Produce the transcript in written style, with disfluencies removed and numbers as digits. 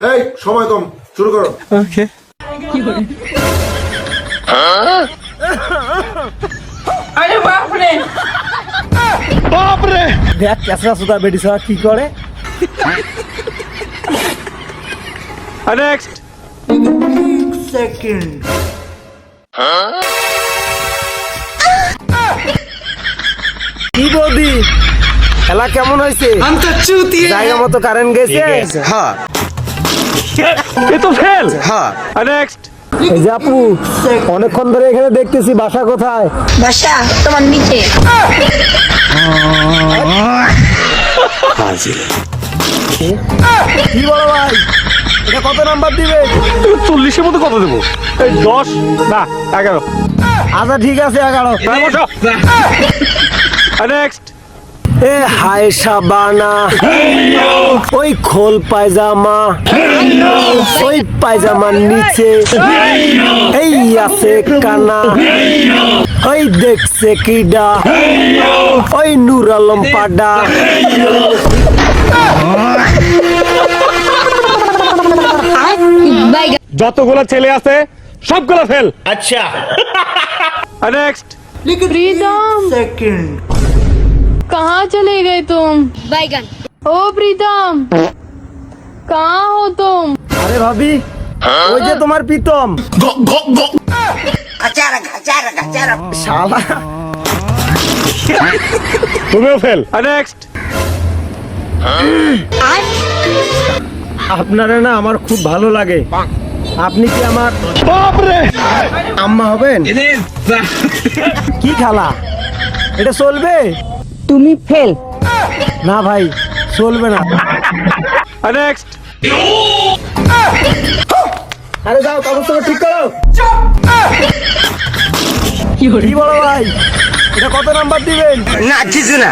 এই সময় কম, শুরু করো। ওকে। আরে বাপরে বাপরে দেখ কেসরা সুদা বেডি সারা কি করে। নেক্সট সেকেন্ড কি বৌদি খেলা কেমন হয়েছে? জায়গা মতো কারেন্ট গেছে? হ্যাঁ এ তো ফেল। হ্যাঁ নেক্সট এই যে আপু অনেকক্ষণ ধরে এখানে দেখতেছি, বাসা কোথায়? বাসা তোমার নিচে। কি বলো ভাই, এটা কত নাম্বার দিবে? 40-এর মধ্যে কত দেবো? এই 10 না 11। আচ্ছা ঠিক আছে 11। নেক্সট এ হাই সাবানা ওই খোল পায়জামা ওই পায়জামার নিচে এই আছে কানা ওই দেখছে কিডা ওই নূর আলম পাডা। যতগুলো ছেলে আছে সবগুলো ফেল। আচ্ছা নেক্সট प्रीतम कहाँ चले गए तुम? বাইগান ओ प्रीतम कहाँ हो तुम? আরে ভাবি ওই যে তোমার প্রীতম শালা তুমিও ফেল। নেক্সট আপনারা না আমার খুব ভালো লাগে, আপনি কি আমার আম্মা হবেন? কি খালা এটা চলবে? তুমি ফেল। না ভাই চলবে না। নেক্সট আরে যাও কাগজ তো ঠিক করো। কি বলো ভাই, এটা কত নাম্বার দিবেন? না কিছু না